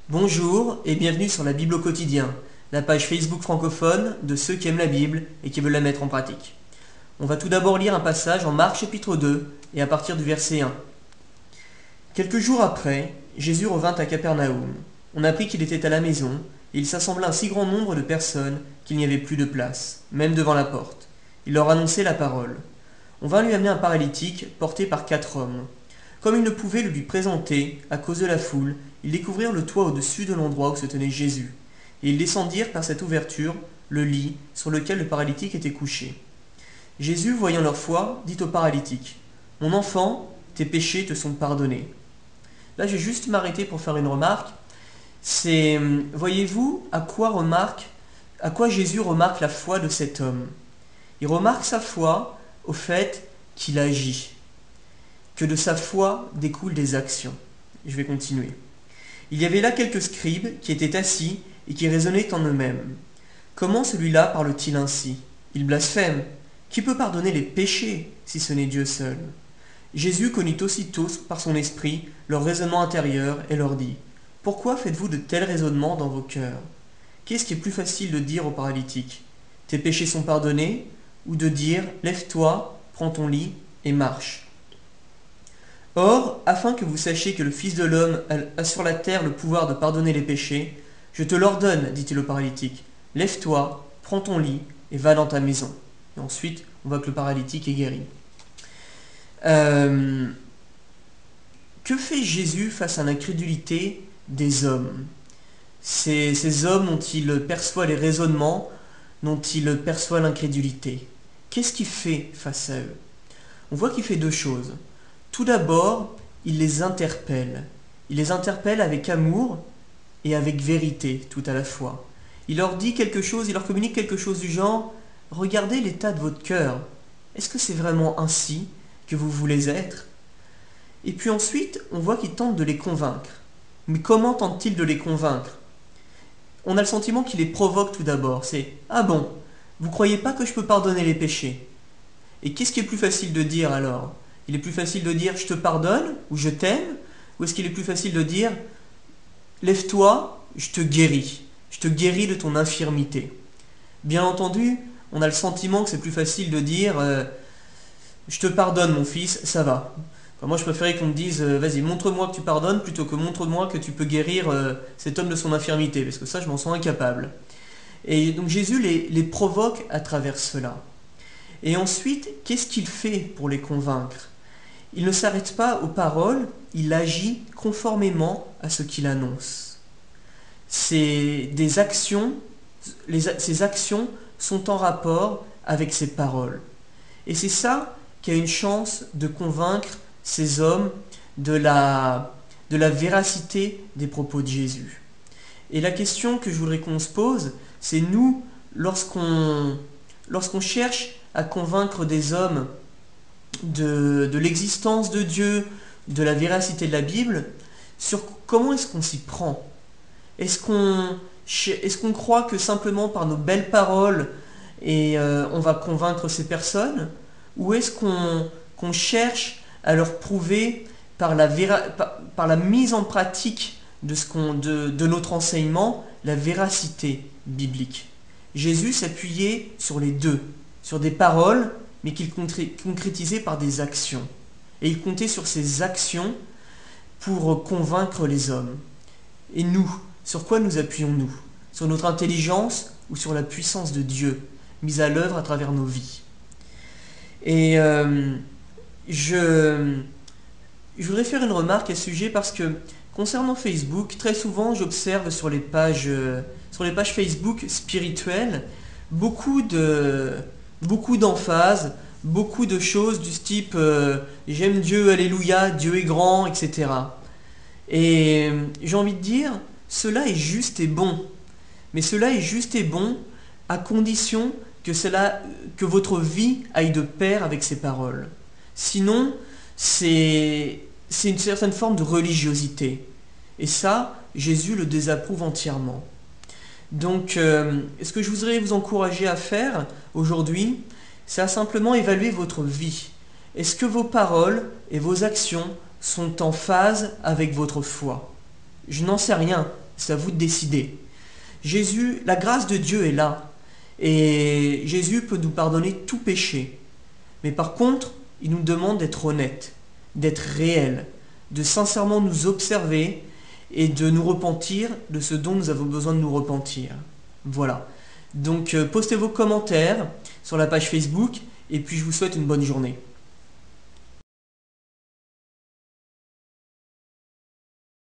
Bonjour et bienvenue sur la Bible au quotidien, la page Facebook francophone de ceux qui aiment la Bible et qui veulent la mettre en pratique. On va tout d'abord lire un passage en Marc chapitre 2 et à partir du verset 1. Quelques jours après, Jésus revint à Capernaum. On apprit qu'il était à la maison et il s'assembla un si grand nombre de personnes qu'il n'y avait plus de place, même devant la porte. Il leur annonçait la parole. On vint lui amener un paralytique porté par 4 hommes. Comme ils ne pouvaient le lui présenter à cause de la foule, ils découvrirent le toit au-dessus de l'endroit où se tenait Jésus. Et ils descendirent par cette ouverture le lit sur lequel le paralytique était couché. Jésus, voyant leur foi, dit au paralytique, « Mon enfant, tes péchés te sont pardonnés. » Là, je vais juste m'arrêter pour faire une remarque. Voyez-vous à quoi Jésus remarque la foi de cet homme? Il remarque sa foi au fait qu'il agit, que de sa foi découlent des actions. Je vais continuer. Il y avait là quelques scribes qui étaient assis et qui raisonnaient en eux-mêmes. Comment celui-là parle-t-il ainsi? Il blasphème. Qui peut pardonner les péchés si ce n'est Dieu seul? Jésus connut aussitôt par son esprit leur raisonnement intérieur et leur dit, « Pourquoi faites-vous de tels raisonnements dans vos cœurs? Qu'est-ce qui est plus facile de dire au paralytique? Tes péchés sont pardonnés, ou de dire, lève-toi, prends ton lit et marche. Or, afin que vous sachiez que le Fils de l'homme a sur la terre le pouvoir de pardonner les péchés, je te l'ordonne, dit-il au paralytique, lève-toi, prends ton lit et va dans ta maison. Et ensuite, on voit que le paralytique est guéri. Que fait Jésus face à l'incrédulité des hommes? Ces hommes dont il perçoit les raisonnements, dont il perçoit l'incrédulité. Qu'est-ce qu'il fait face à eux? On voit qu'il fait deux choses. Tout d'abord, il les interpelle. Il les interpelle avec amour et avec vérité tout à la fois. Il leur dit quelque chose, il leur communique quelque chose du genre « Regardez l'état de votre cœur. Est-ce que c'est vraiment ainsi que vous voulez être ?» Et puis ensuite, on voit qu'il tente de les convaincre. Mais comment tente-t-il de les convaincre? On a le sentiment qu'il les provoque tout d'abord. C'est « Ah bon, vous croyez pas que je peux pardonner les péchés ?» Et qu'est-ce qui est plus facile de dire alors? Il est plus facile de dire « Je te pardonne » ou « Je t'aime » ou est-ce qu'il est plus facile de dire « Lève-toi, je te guéris. Je te guéris de ton infirmité. » Bien entendu, on a le sentiment que c'est plus facile de dire « Je te pardonne mon fils, ça va. » Enfin, moi je préférais qu'on me dise « Vas-y, montre-moi que tu pardonnes » plutôt que « Montre-moi que tu peux guérir cet homme de son infirmité. » Parce que ça, je m'en sens incapable. Et donc Jésus les provoque à travers cela. Et ensuite, qu'est-ce qu'il fait pour les convaincre? Il ne s'arrête pas aux paroles, il agit conformément à ce qu'il annonce. Ces actions sont en rapport avec ses paroles. Et c'est ça qui a une chance de convaincre ces hommes de la véracité des propos de Jésus. Et la question que je voudrais qu'on se pose, c'est nous, lorsqu'on cherche à convaincre des hommes de l'existence de Dieu, de la véracité de la Bible, sur comment est-ce qu'on s'y prend? Est-ce qu'on croit que simplement par nos belles paroles on va convaincre ces personnes? Ou est-ce qu'on cherche à leur prouver par la mise en pratique de notre enseignement la véracité biblique? Jésus s'appuyait sur les deux, sur des paroles, mais qu'il concrétisait par des actions. Et il comptait sur ces actions pour convaincre les hommes. Et nous, sur quoi nous appuyons-nous? Sur notre intelligence ou sur la puissance de Dieu, mise à l'œuvre à travers nos vies? Et je voudrais faire une remarque à ce sujet parce que, concernant Facebook, très souvent j'observe sur les pages Facebook spirituelles beaucoup d'emphase, beaucoup de choses du type j'aime Dieu, alléluia, Dieu est grand, etc. Et j'ai envie de dire, cela est juste et bon. Mais cela est juste et bon à condition que votre vie aille de pair avec ces paroles. Sinon, c'est une certaine forme de religiosité. Et ça, Jésus le désapprouve entièrement. Donc, ce que je voudrais vous encourager à faire aujourd'hui, c'est à simplement évaluer votre vie. Est-ce que vos paroles et vos actions sont en phase avec votre foi? Je n'en sais rien, C'est à vous de décider. Jésus, la grâce de Dieu est là. Et Jésus peut nous pardonner tout péché. Mais par contre, il nous demande d'être honnête, d'être réel, de sincèrement nous observer et de nous repentir de ce dont nous avons besoin de nous repentir. Voilà. Donc postez vos commentaires sur la page Facebook et puis je vous souhaite une bonne journée.